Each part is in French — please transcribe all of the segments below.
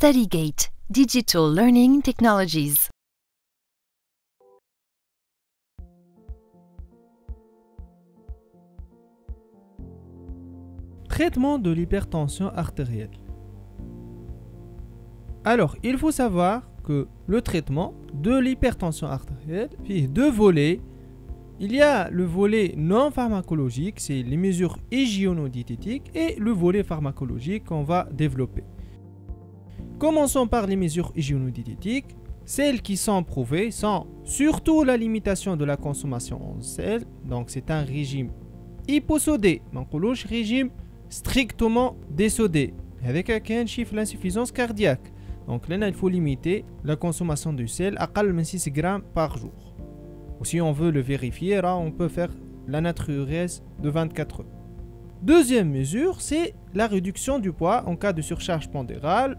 StudyGate Digital Learning Technologies. Traitement de l'hypertension artérielle. Alors, il faut savoir que le traitement de l'hypertension artérielle fait deux volets. Il y a le volet non pharmacologique, c'est les mesures hygiéno-diététiques, et le volet pharmacologique qu'on va développer. Commençons par les mesures hygiéno-diététiques. Celles qui sont prouvées sont surtout la limitation de la consommation en sel. Donc c'est un régime hyposodé, donc régime strictement désodé, avec un chiffre l'insuffisance cardiaque. Donc là, il faut limiter la consommation de sel à 6 grammes par jour. Ou si on veut le vérifier, là, on peut faire la natriurése de 24 heures. Deuxième mesure, c'est la réduction du poids en cas de surcharge pondérale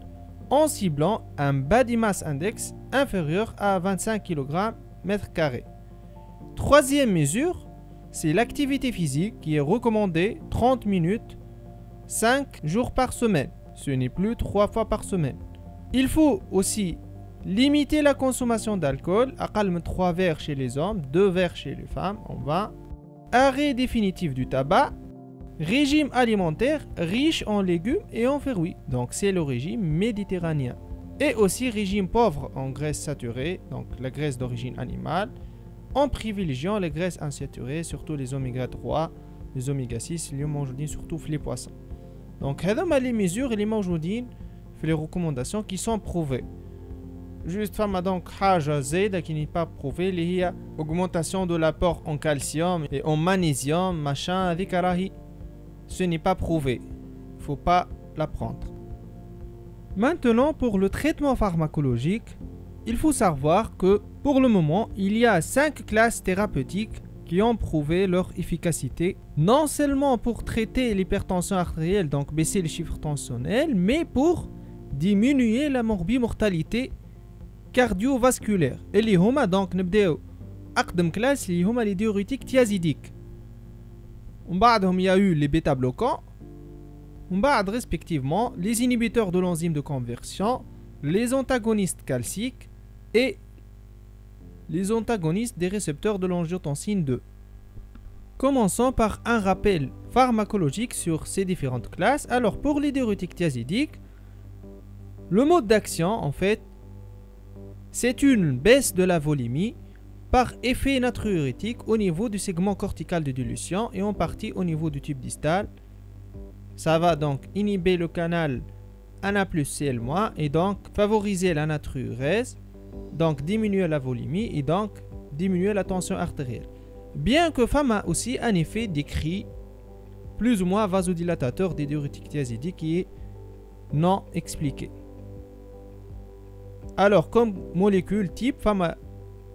en ciblant un body mass index inférieur à 25 kg mètre carré. Troisième mesure, c'est l'activité physique qui est recommandée 30 minutes 5 jours par semaine. Ce n'est plus 3 fois par semaine. Il faut aussi limiter la consommation d'alcool, à 3 verres chez les hommes, 2 verres chez les femmes, en vin. Arrêt définitif du tabac. Régime alimentaire riche en légumes et en fruits. Donc c'est le régime méditerranéen. Et aussi régime pauvre en graisses saturées, donc la graisse d'origine animale, en privilégiant les graisses insaturées, surtout les oméga 3, les oméga 6, les موجودين surtout les poissons. Donc هذوما les mesures et les موجودين في les recommandations qui sont prouvées. Juste femme donc حاجة زايدة qui n'est pas prouvée اللي هي augmentation de l'apport en calcium et en magnésium machin هذيك راهي ce n'est pas prouvé. Il ne faut pas la prendre. Maintenant, pour le traitement pharmacologique, il faut savoir que pour le moment, il y a 5 classes thérapeutiques qui ont prouvé leur efficacité, non seulement pour traiter l'hypertension artérielle, donc baisser les chiffres tensionnels, mais pour diminuer la morbimortalité cardiovasculaire. Et les homa donc نبداو أقدم classe اللي هما les diurétiques thiazidiques. Il y a eu les bêta-bloquants, respectivement les inhibiteurs de l'enzyme de conversion, les antagonistes calciques et les antagonistes des récepteurs de l'angiotensine 2. Commençons par un rappel pharmacologique sur ces différentes classes. Alors pour les diurétiques thiazidiques, le mode d'action en fait, c'est une baisse de la volémie par effet natriurétique au niveau du segment cortical de dilution et en partie au niveau du tube distal. Ça va donc inhiber le canal Na plus Cl- et donc favoriser la natriurèse, donc diminuer la volémie et donc diminuer la tension artérielle. Bien que femme a aussi un effet décrit plus ou moins vasodilatateur des diurétiques thiazidiques qui est non expliqué. Alors comme molécule type, femme a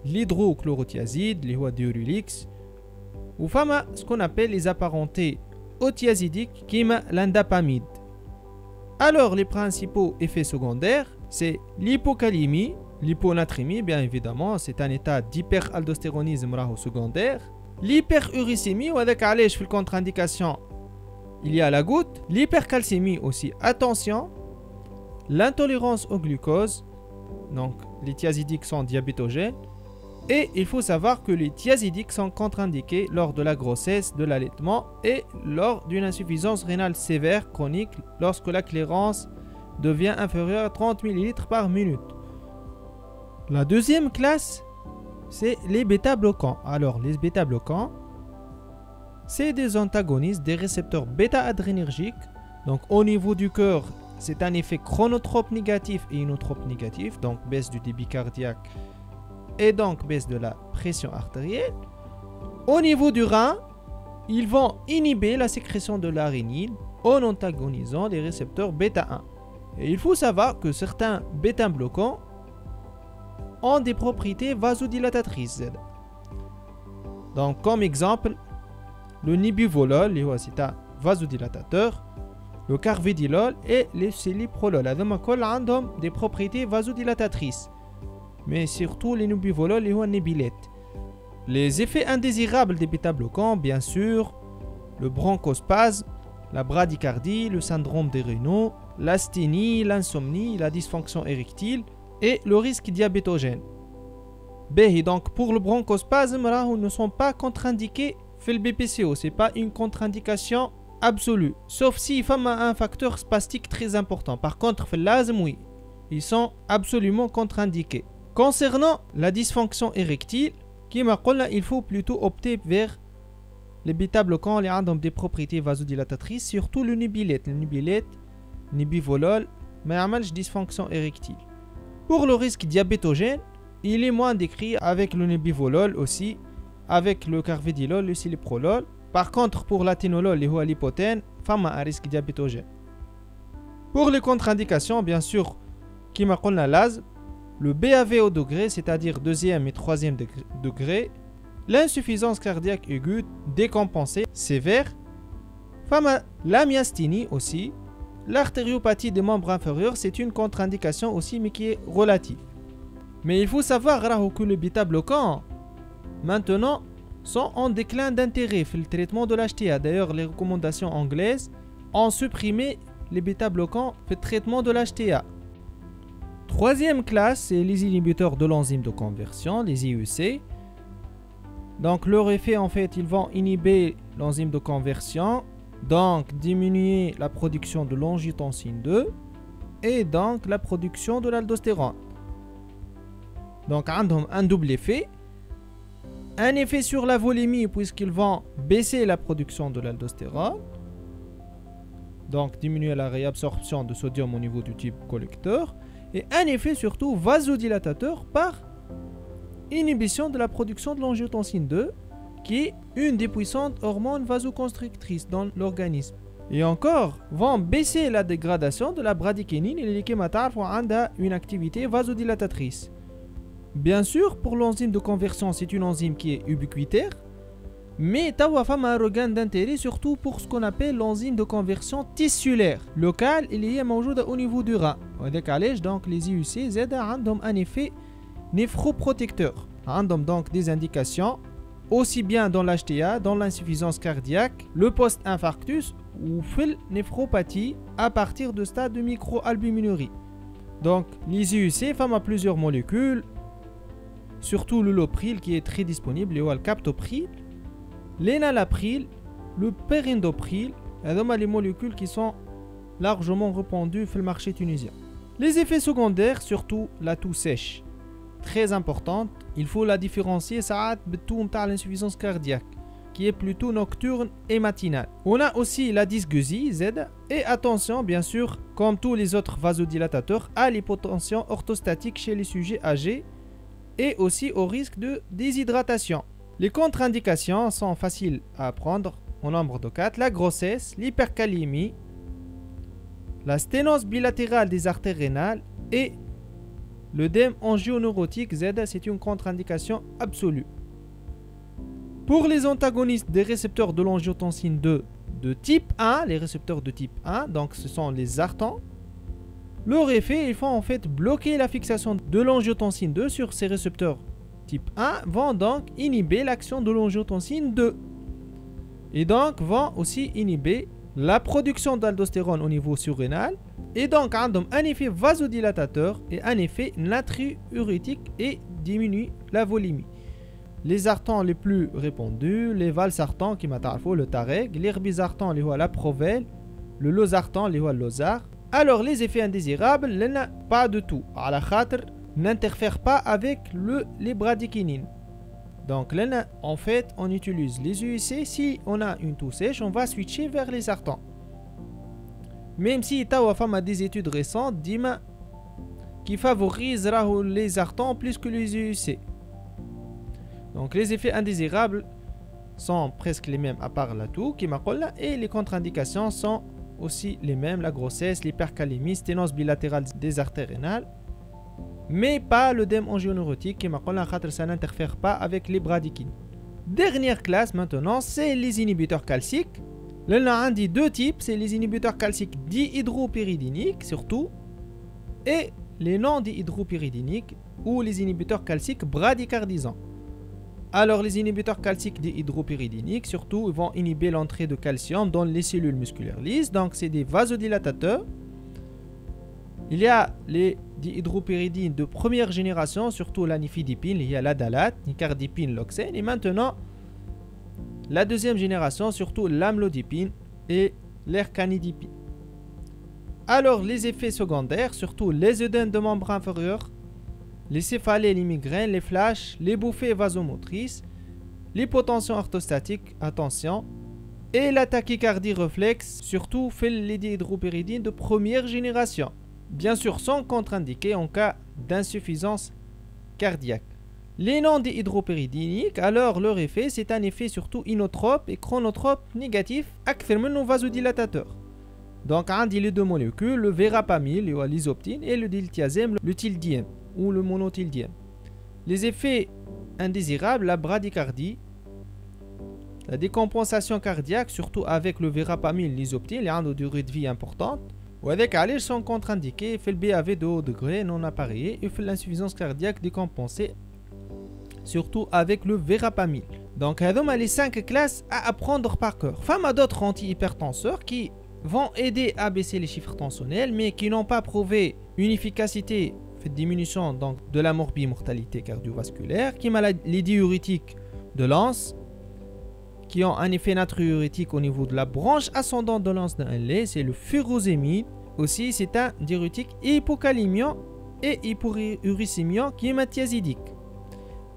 l'hydrochlorothiazide, les diurylix, ou femme ce qu'on appelle les apparentés au thiazidique qui est l'indapamide. Alors les principaux effets secondaires, c'est l'hypocalémie, l'hyponatrémie bien évidemment, c'est un état d'hyperaldostéronisme secondaire, l'hyperuricémie ou avec allège في contre-indication, il y a la goutte, l'hypercalcémie aussi, attention, l'intolérance au glucose, donc les thiazidiques sont diabétogènes. Et il faut savoir que les thiazidiques sont contre-indiqués lors de la grossesse, de l'allaitement et lors d'une insuffisance rénale sévère chronique lorsque la clairance devient inférieure à 30 ml par minute. La deuxième classe, c'est les bêta-bloquants. Alors les bêta-bloquants, c'est des antagonistes des récepteurs bêta-adrénergiques. Donc au niveau du cœur, c'est un effet chronotrope négatif et inotrope négatif, donc baisse du débit cardiaque et donc baisse de la pression artérielle. Au niveau du rein, ils vont inhiber la sécrétion de l'arénine en antagonisant les récepteurs bêta-1. Et il faut savoir que certains bêta-bloquants ont des propriétés vasodilatatrices. Donc comme exemple, le nibuvolol, c'est un vasodilatateur, le carvedilol et le celiprolol. Ils ont des propriétés vasodilatatrices. Mais surtout les nubivolol et les nébilettes. Les effets indésirables des bêta-bloquants, bien sûr, le bronchospasme, la bradycardie, le syndrome des rénaux, l'asthénie, l'insomnie, la dysfonction érectile et le risque diabétogène. B. Donc pour le bronchospasme, ne sont pas contre-indiqués fait le BPCO, c'est pas une contre-indication absolue, sauf si il y a un facteur spastique très important. Par contre, fait l'asthme, oui, ils sont absolument contre-indiqués. Concernant la dysfonction érectile, il faut plutôt opter vers les bêta-bloquants qui ont des propriétés vasodilatatrices, surtout le nubilate. Le nubilate, nibivolol, mais il y a une dysfonction érectile. Pour le risque diabétogène, il est moins décrit avec le nibivolol aussi, avec le carvedilol, le ciliprolol. Par contre, pour l'athénolol, l'hypotène, il y a un risque diabétogène. Pour les contre-indications, bien sûr, qui m'a dit l'asthme, le BAV au degré, c'est-à-dire deuxième et troisième degré, l'insuffisance cardiaque aiguë décompensée sévère, la myasthénie aussi, l'artériopathie des membres inférieurs, c'est une contre-indication aussi, mais qui est relative. Mais il faut savoir que les bêta-bloquants, maintenant, sont en déclin d'intérêt dans le traitement de l'HTA. D'ailleurs, les recommandations anglaises ont supprimé les bêta-bloquants dans le traitement de l'HTA. Troisième classe, c'est les inhibiteurs de l'enzyme de conversion, les IUC. Donc, leur effet, en fait, ils vont inhiber l'enzyme de conversion, donc diminuer la production de l'angiotensine 2 et donc la production de l'aldostérone. Donc, ils ont un double effet. Un effet sur la volémie, puisqu'ils vont baisser la production de l'aldostérone, donc diminuer la réabsorption de sodium au niveau du tube collecteur. Et un effet surtout vasodilatateur par inhibition de la production de l'angiotensine 2, qui est une des puissantes hormones vasoconstrictrices dans l'organisme. Et encore, vont baisser la dégradation de la bradykinine et les kématarf ont une activité vasodilatatrice. Bien sûr, pour l'enzyme de conversion, c'est une enzyme qui est ubiquitaire, mais tawa femme a un regain d'intérêt surtout pour ce qu'on appelle l'enzyme de conversion tissulaire locale, il est موجودة au niveau du rein. وهذاك علاش donc les IUC زاد عندهم un effet néphroprotecteur. عندهم donc des indications aussi bien dans l'HTA, dans l'insuffisance cardiaque, le post-infarctus ou la néphropathie à partir de stade de microalbuminurie. Donc les IUC font plusieurs molécules, surtout le lopril qui est très disponible, le captopril, l'énalapril, le perindopril, et les molécules qui sont largement répandues sur le marché tunisien. Les effets secondaires, surtout la toux sèche, très importante, il faut la différencier ça de toux de l'insuffisance cardiaque, qui est plutôt nocturne et matinale. On a aussi la dysgeusie, Z, et attention bien sûr, comme tous les autres vasodilatateurs, à l'hypotension orthostatique chez les sujets âgés, et aussi au risque de déshydratation. Les contre-indications sont faciles à apprendre au nombre de 4. La grossesse, l'hypercalémie, la sténose bilatérale des artères rénales et l'œdème angioneurotique Z, c'est une contre-indication absolue. Pour les antagonistes des récepteurs de l'angiotensine 2 de type 1, les récepteurs de type 1, donc ce sont les artans, leur effet, ils font en fait bloquer la fixation de l'angiotensine 2 sur ces récepteurs type 1, vont donc inhiber l'action de l'angiotensine 2 et donc vont aussi inhiber la production d'aldostérone au niveau surrénal et donc ont un effet vasodilatateur et un effet natriurétique et diminue la volémie. Les artans les plus répandus, les valsartans qui m'attendent, le tareg, l'herbisartan, la provelle, le losartan, le lozar. Alors les effets indésirables, pas de tout. À la khatr, n'interfèrent pas avec les bradykinines. Donc là, en fait, on utilise les UIC. Si on a une toux sèche, on va switcher vers les artans. Même si Tawafam a des études récentes qui favorisent les artans plus que les UIC. Donc les effets indésirables sont presque les mêmes à part la toux, et les contre-indications sont aussi les mêmes, la grossesse, l'hypercalémie, sténose bilatérale des artères rénales, mais pas l'œdème angioneurotique qui ça n'interfère pas avec les bradykinines. Dernière classe maintenant, c'est les inhibiteurs calciques. Là, on a deux types, c'est les inhibiteurs calciques dihydropyridiniques surtout, et les non dihydropyridiniques ou les inhibiteurs calciques bradycardisants. Alors les inhibiteurs calciques dihydropyridiniques surtout ils vont inhiber l'entrée de calcium dans les cellules musculaires lisses, donc c'est des vasodilatateurs Il y a les dihydropyridines de première génération, surtout la nifedipine, il y a l'adalate, nicardipine, l'oxène. Et maintenant, la deuxième génération, surtout l'amlodipine et l'ercanidipine. Alors, les effets secondaires, surtout les œdèmes de membres inférieurs, les céphalées, les migraines, les flashs, les bouffées vasomotrices, l'hypotension orthostatique, attention, et la tachycardie réflexe, surtout fait les dihydropyridines de première génération. Bien sûr, sont contre-indiqués en cas d'insuffisance cardiaque. Les non-dihydropyridiniques, alors leur effet, c'est un effet surtout inotrope et chronotrope négatif, akthar minno vasodilatateurs. Donc, on dit les deux molécules, le verapamil, l'isoptine, et le diltiazème, le tildième ou le monotildième. Les effets indésirables, la bradycardie, la décompensation cardiaque, surtout avec le verapamil, l'isoptine, les ont une durée de vie importante. Ou avec ils sont contre-indiqués, fait le BAV de haut degré non appareillé et fait l'insuffisance cardiaque décompensée, surtout avec le verapamil. Donc, il y a les 5 classes à apprendre par cœur. Femme à d'autres antihypertenseurs qui vont aider à baisser les chiffres tensionnels, mais qui n'ont pas prouvé une efficacité de diminution donc, de la morbimortalité cardiovasculaire, qui ont les diurétiques de l'anse, qui ont un effet natriurétique au niveau de la branche ascendante de l'anse d'un lait, c'est le furosémide. Aussi, c'est un diurétique hypocalémiant et hyporuricémiant qui est mathiazidique.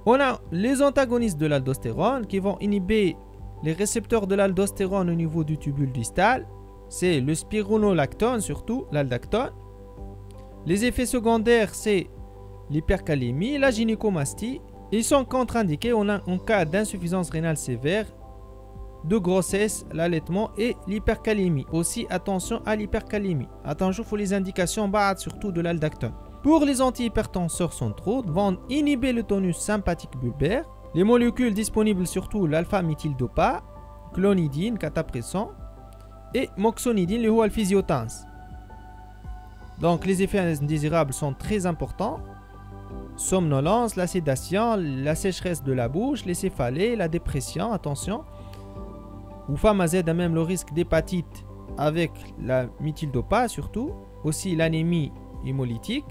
On a les antagonistes de l'aldostérone qui vont inhiber les récepteurs de l'aldostérone au niveau du tubule distal. C'est le spironolactone, surtout l'aldactone. Les effets secondaires, c'est l'hypercalémie, la gynécomastie. Ils sont contre-indiqués en cas d'insuffisance rénale sévère, de grossesse, l'allaitement et l'hypercalémie. Aussi, attention à l'hypercalémie. Attention pour les indications, surtout de l'aldactone. Pour les antihypertenseurs centraux, vont inhiber le tonus sympathique bulbaire. Les molécules disponibles, surtout l'alpha-méthyldopa, clonidine, catapressant, et moxonidine, le physiotense. Donc, les effets indésirables sont très importants. Somnolence, la sédation, la sécheresse de la bouche, les céphalées, la dépression, attention. Ou femme à Z a même le risque d'hépatite avec la méthyldopa surtout. Aussi l'anémie hémolytique.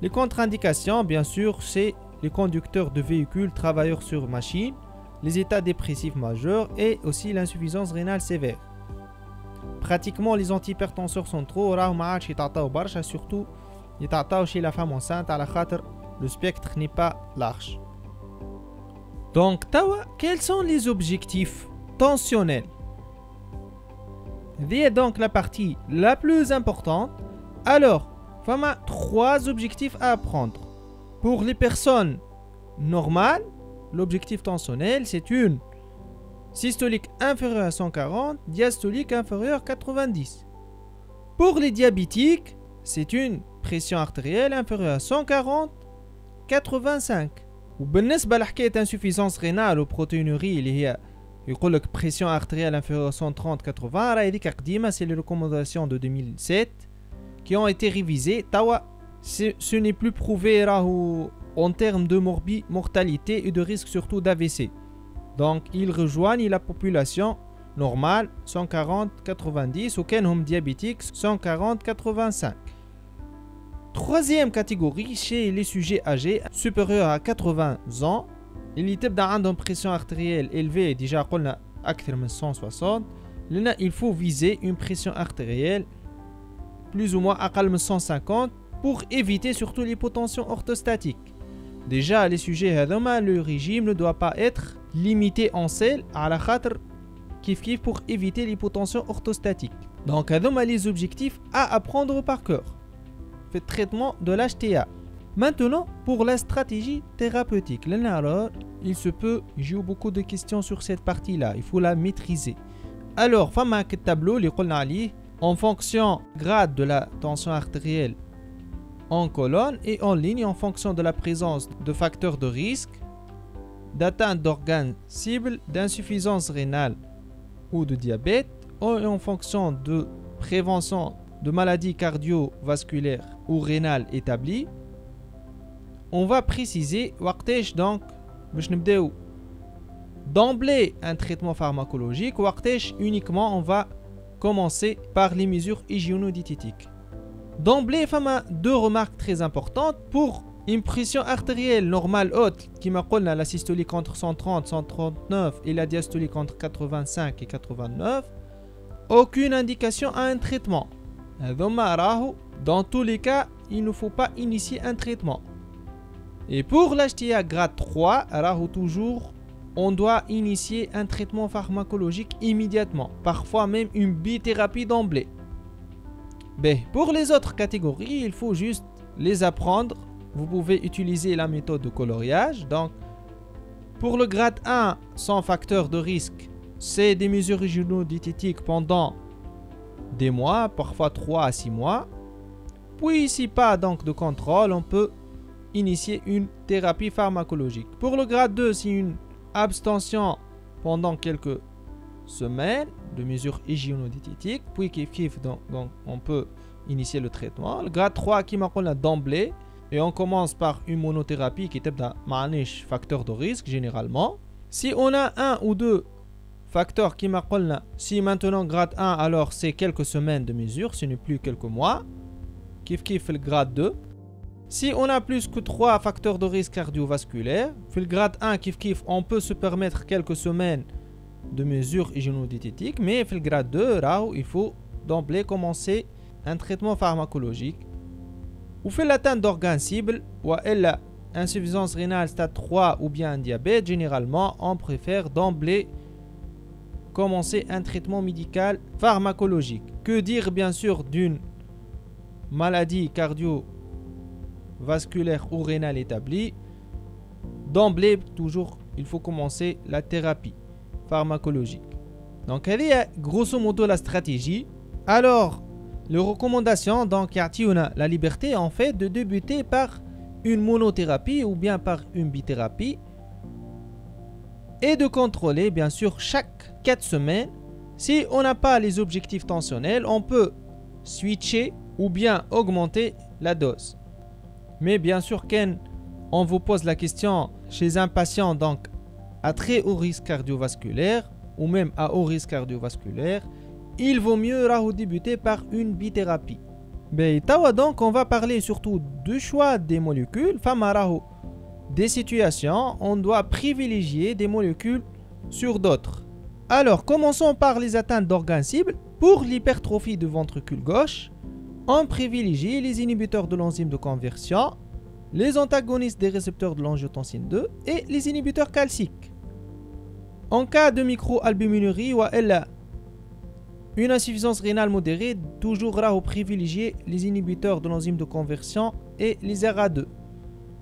Les contre-indications, bien sûr, c'est les conducteurs de véhicules, travailleurs sur machine, les états dépressifs majeurs et aussi l'insuffisance rénale sévère. Pratiquement, les antihypertenseurs centraux, surtout chez la femme enceinte, le spectre n'est pas large. Donc, quels sont les objectifs tensionnels? C'est donc la partie la plus importante. Alors, il y a 3 objectifs à apprendre. Pour les personnes normales, l'objectif tensionnel, c'est une systolique inférieure à 140, diastolique inférieure à 90. Pour les diabétiques, c'est une pression artérielle inférieure à 140, 85. وبالنسبة لحكاية insuffisance rénale ou protéinurie اللي هي يقول لك pression artérielle inférieure à 130, 80 راه هذيك قديمة, c'est les recommandations de 2007 qui ont été révisées. Tawa, ce n'est plus prouvé en termes de mortalité et de risque surtout d'AVC. Donc, ils rejoignent la population normale 140-90 ou كانهم diabétiques 140-85. Troisième catégorie, chez les sujets âgés supérieurs à 80 ans, اللي تبدا عندهم pression artérielle élevée, déjà قلنا أكثر من 160, il faut viser une pression artérielle plus ou moins أقل من 150 pour éviter surtout l'hypotension orthostatique. Déjà, les sujets هذوما, le régime ne doit pas être limité en sel على خاطر كيف pour éviter l'hypotension orthostatique. Donc, هذوما les objectifs à apprendre par cœur. Fait traitement de l'HTA. Maintenant, pour la stratégie thérapeutique, alors, il se peut, j'ai eu beaucoup de questions sur cette partie-là, il faut la maîtriser. Alors, فما tableau اللي قلنا عليه en fonction grade de la tension artérielle en colonne et en ligne en fonction de la présence de facteurs de risque, d'atteinte d'organes cibles, d'insuffisance rénale ou de diabète, et en fonction de prévention de maladies cardiovasculaires ou rénales établies. On va préciser donc d'emblée un traitement pharmacologique ou uniquement on va commencer par les mesures hygiéno-diététiques. D'emblée, il y a deux remarques très importantes. Pour une pression artérielle normale haute, qui m'a dit la systolique entre 130 et 139 et la diastolique entre 85 et 89, aucune indication à un traitement. Dans tous les cas, il ne faut pas initier un traitement. Et pour l'HTA grade 3, toujours, on doit initier un traitement pharmacologique immédiatement, parfois même une bithérapie d'emblée. Pour les autres catégories, il faut juste les apprendre. Vous pouvez utiliser la méthode de coloriage. Donc, pour le grade 1, sans facteur de risque, c'est des mesures régionodiététiques pendant des mois, parfois 3 à 6 mois. Puis, si pas donc de contrôle, on peut initier une thérapie pharmacologique. Pour le grade 2, c'est une abstention pendant quelques semaines de mesures hygiéno-diététiques. Puis, donc, on peut initier le traitement. Le grade 3, qui m'a dit d'emblée. Et on commence par une monothérapie qui est un facteur de risque généralement. Si on a un ou deux facteurs qui m'appellent, si maintenant grade 1, alors c'est quelques semaines de mesure, ce n'est plus quelques mois. Kif le grade 2. Si on a plus que 3 facteurs de risque cardiovasculaire, le grade 1, on peut se permettre quelques semaines de mesure hygiéno-diététique, mais le grade 2, il faut d'emblée commencer un traitement pharmacologique. Ou fait l'atteinte d'organes cibles, ou elle insuffisance rénale stade 3 ou bien un diabète, généralement on préfère d'emblée commencer un traitement médical pharmacologique. Que dire bien sûr d'une maladie cardiovasculaire ou rénale établie? D'emblée, toujours, il faut commencer la thérapie pharmacologique. Donc, elle est grosso modo la stratégie. Alors, les recommandations, donc, y a la liberté en fait de débuter par une monothérapie ou bien par une bithérapie et de contrôler bien sûr chaque 4 semaines. Si on n'a pas les objectifs tensionnels, on peut switcher ou bien augmenter la dose. Mais bien sûr, quand on vous pose la question chez un patient donc à très haut risque cardiovasculaire ou même à haut risque cardiovasculaire, il vaut mieux débuter par une bithérapie. Donc on va parler surtout du choix des molécules. Des situations, on doit privilégier des molécules sur d'autres. Alors commençons par les atteintes d'organes cibles. Pour l'hypertrophie du ventricule gauche, on privilégie les inhibiteurs de l'enzyme de conversion, les antagonistes des récepteurs de l'angiotensine 2 et les inhibiteurs calciques. En cas de microalbuminurie ou une insuffisance rénale modérée, toujours privilégier les inhibiteurs de l'enzyme de conversion et les ARA2.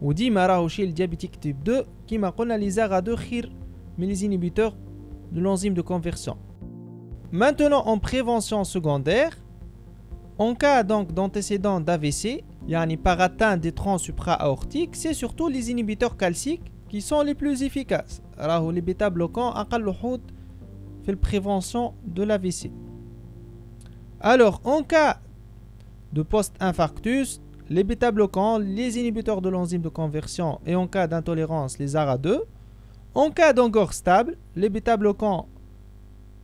Ou dit chez le diabétique type 2 qui m'a connu les ARA2 khir mais les inhibiteurs de l'enzyme de conversion. Maintenant en prévention secondaire, en cas donc d'antécédent d'AVC, par atteinte des troncs supra-aortiques, c'est surtout les inhibiteurs calciques qui sont les plus efficaces. Les bêta-bloquants aqall fait la prévention de l'AVC. Alors, en cas de post-infarctus, les bêta-bloquants, les inhibiteurs de l'enzyme de conversion et en cas d'intolérance, les ARA2. En cas d'angor stable, les bêta-bloquants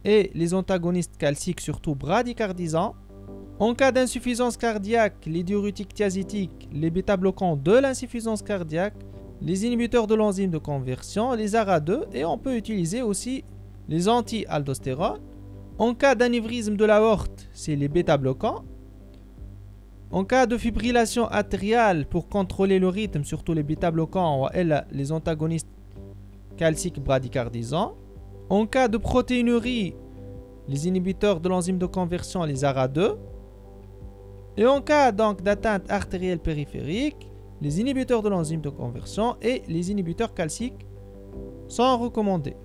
et les antagonistes calciques, surtout bradycardisants. En cas d'insuffisance cardiaque, les diurétiques thiazétiques, les bêta-bloquants de l'insuffisance cardiaque, les inhibiteurs de l'enzyme de conversion, les ARA2 et on peut utiliser aussi les anti-aldostérone. En cas d'anévrisme de l'aorte, c'est les bêta-bloquants. En cas de fibrillation atriale, pour contrôler le rythme, surtout les bêta-bloquants ou les antagonistes calciques bradycardisants. En cas de protéinurie, les inhibiteurs de l'enzyme de conversion, les ARA2. Et en cas donc d'atteinte artérielle périphérique, les inhibiteurs de l'enzyme de conversion et les inhibiteurs calciques sont recommandés.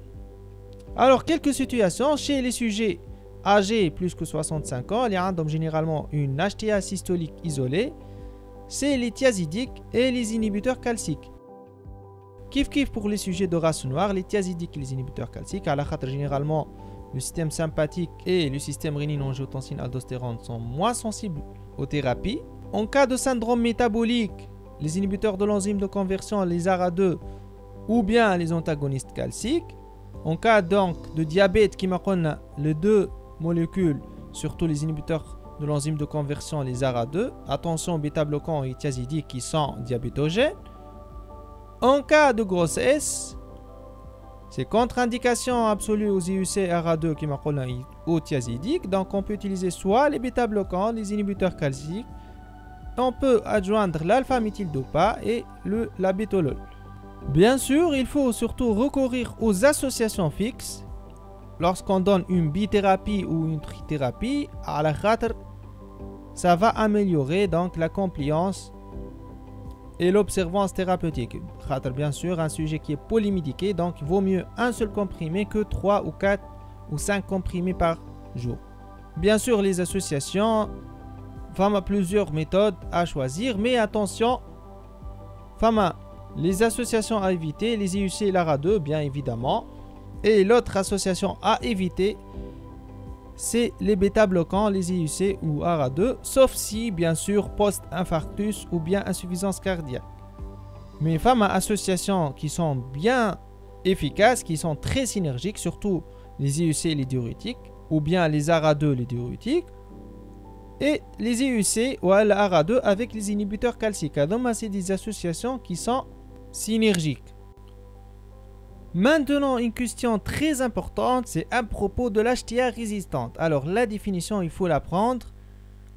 Alors, quelques situations chez les sujets âgés plus que 65 ans, il y a donc généralement une HTA systolique isolée, c'est les thiazidiques et les inhibiteurs calciques. Kif pour les sujets de race noire, les thiazidiques et les inhibiteurs calciques, à la khatre généralement le système sympathique et le système rénine-angiotensine-aldostérone sont moins sensibles aux thérapies. En cas de syndrome métabolique, les inhibiteurs de l'enzyme de conversion, les ARA2 ou bien les antagonistes calciques. En cas donc de diabète qui m'appelle les deux molécules, surtout les inhibiteurs de l'enzyme de conversion, les ARA2. Attention aux bêta-bloquants et thiazidiques qui sont diabétogènes. En cas de grossesse, c'est contre-indication absolue aux IUC ARA2 qui m'appellent aux thiazidiques. Donc on peut utiliser soit les bêta-bloquants, les inhibiteurs calciques. On peut adjoindre l'alpha-méthyldopa et la bétolol. Bien sûr, il faut surtout recourir aux associations fixes. Lorsqu'on donne une bithérapie ou une trithérapie, ça va améliorer donc la compliance et l'observance thérapeutique. Bien sûr, un sujet qui est polymédiqué, donc il vaut mieux un seul comprimé que 3 ou 4 ou 5 comprimés par jour. Bien sûr, les associations, plusieurs méthodes à choisir, mais attention, les associations à éviter, les IUC et l'ARA2, bien évidemment. Et l'autre association à éviter, c'est les bêta-bloquants, les IUC ou ARA2, sauf si, bien sûr, post-infarctus ou bien insuffisance cardiaque. Mais associations qui sont bien efficaces, qui sont très synergiques, surtout les IUC et les diurétiques, ou bien les ARA2, les diurétiques, et les IUC ou l'ARA2 avec les inhibiteurs calciques. Donc, c'est des associations qui sont synergiques. Maintenant, une question très importante, c'est à propos de l'HTA résistante. Alors, la définition, il faut la prendre.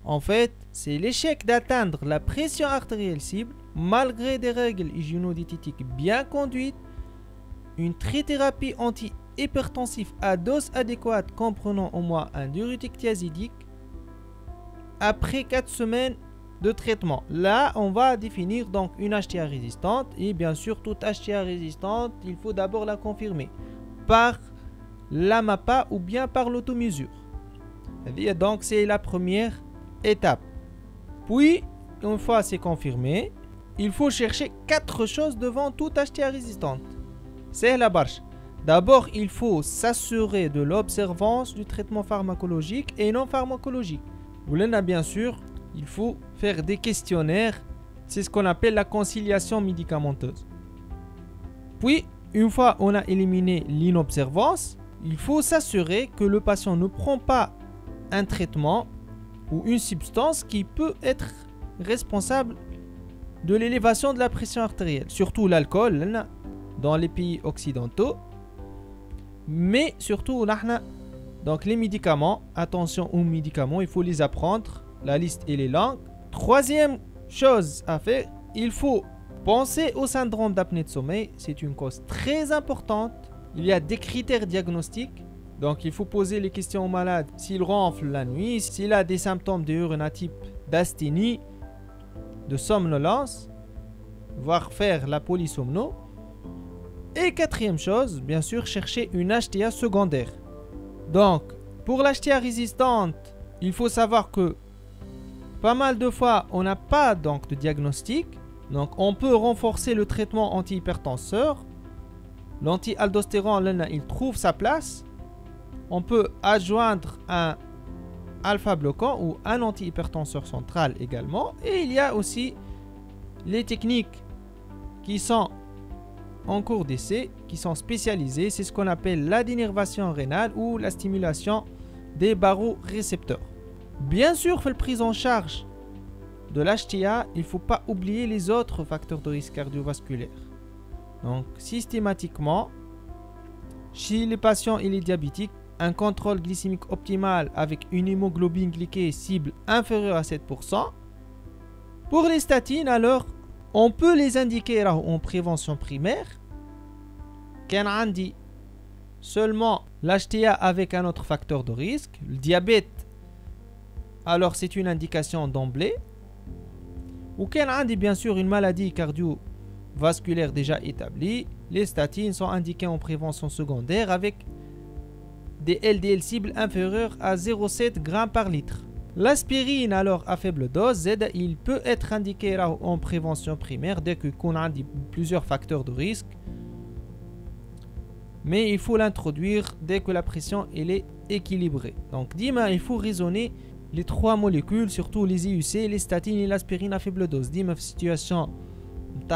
En fait, c'est l'échec d'atteindre la pression artérielle cible malgré des règles hygiéno-diététiques bien conduites, une trithérapie anti-hypertensive à dose adéquate comprenant au moins un diurétique thiazidique après 4 semaines de traitement. Là, on va définir donc une HTA résistante et bien sûr, toute HTA résistante, il faut d'abord la confirmer par la MAPA ou bien par l'automesure. Donc, c'est la première étape. Puis, une fois c'est confirmé, il faut chercher 4 choses devant toute HTA résistante. C'est la barche. D'abord, il faut s'assurer de l'observance du traitement pharmacologique et non pharmacologique. Vous l'avez bien sûr, il faut faire des questionnaires. C'est ce qu'on appelle la conciliation médicamenteuse. Puis, une fois on a éliminé l'inobservance, il faut s'assurer que le patient ne prend pas un traitement ou une substance qui peut être responsable de l'élévation de la pression artérielle. Surtout l'alcool dans les pays occidentaux. Mais surtout, donc les médicaments, attention aux médicaments, il faut les apprendre. La liste elle est longue. Troisième chose à faire, il faut penser au syndrome d'apnée de sommeil. C'est une cause très importante. Il y a des critères diagnostiques. Donc il faut poser les questions au malade. S'il ronfle la nuit, s'il a des symptômes de type d'asthénie, de somnolence, voire faire la polysomno. Et quatrième chose, bien sûr, chercher une HTA secondaire. Donc, pour l'HTA résistante, il faut savoir que pas mal de fois, on n'a pas donc de diagnostic. Donc, on peut renforcer le traitement antihypertenseur. L'anti-aldostérone, il trouve sa place. On peut adjoindre un alpha-bloquant ou un antihypertenseur central également. Et il y a aussi les techniques qui sont en cours d'essai, qui sont spécialisées. C'est ce qu'on appelle la dénervation rénale ou la stimulation des barorécepteurs. Bien sûr, pour la prise en charge de l'HTA, il ne faut pas oublier les autres facteurs de risque cardiovasculaire. Donc, systématiquement, chez les patients et les diabétiques, un contrôle glycémique optimal avec une hémoglobine glyquée cible inférieure à 7%. Pour les statines, alors, on peut les indiquer en prévention primaire. Quand on dit seulement l'HTA avec un autre facteur de risque, le diabète, alors c'est une indication d'emblée. Ou quand on dit bien sûr une maladie cardiovasculaire déjà établie, les statines sont indiquées en prévention secondaire avec des LDL cibles inférieures à 0,7 g par litre. L'aspirine, alors à faible dose, il peut être indiqué en prévention primaire dès qu'on a plusieurs facteurs de risque. Mais il faut l'introduire dès que la pression elle est équilibrée. Donc, il faut raisonner les 3 molécules, surtout les IUC, les statines et l'aspirine à faible dose. Situation de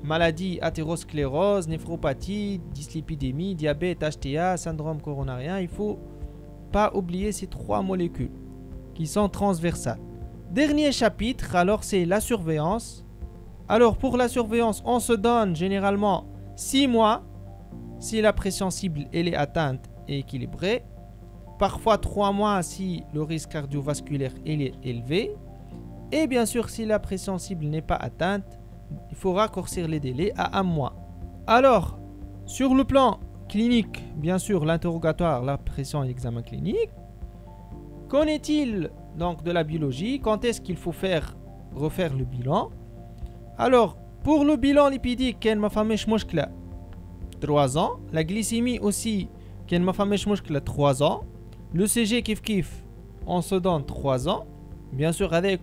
maladie, athérosclérose, néphropathie, dyslipidémie, diabète, HTA, syndrome coronarien, il ne faut pas oublier ces 3 molécules. qui sont transversales. Dernier chapitre, alors c'est la surveillance. Alors pour la surveillance, on se donne généralement 6 mois si la pression cible elle est atteinte et équilibrée. Parfois 3 mois si le risque cardiovasculaire il est élevé. Et bien sûr, si la pression cible n'est pas atteinte, il faut raccourcir les délais à 1 mois. Alors, sur le plan clinique, bien sûr, l'interrogatoire, la pression et l'examen clinique. Qu'en est-il donc de la biologie? Quand est-ce qu'il faut refaire le bilan? Alors, pour le bilan lipidique, كان ما فماش مشكلة 3 ans. La glycémie aussi, كان ما فماش مشكلة 3 ans. Le CG kif, on se donne 3 ans. Bien sûr, avec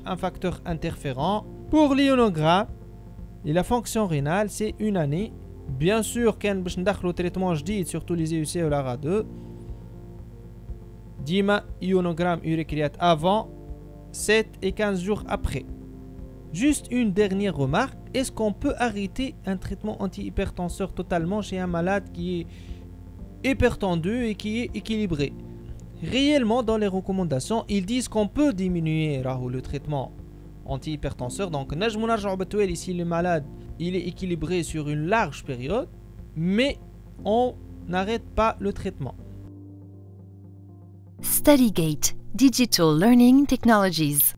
un facteur interférent. Pour l'ionogramme et la fonction rénale, c'est 1 année. Bien sûr, quand on a le traitement جديد, surtout les EUC ou la RA2, dima ionogramme uricréate avant, 7 et 15 jours après. Juste une dernière remarque, est-ce qu'on peut arrêter un traitement antihypertenseur totalement chez un malade qui est hypertendu et qui est équilibré? Réellement, dans les recommandations, ils disent qu'on peut diminuer le traitement antihypertenseur. Donc, ici, le malade il est équilibré sur une large période, mais on n'arrête pas le traitement. StudyGate, Digital Learning Technologies.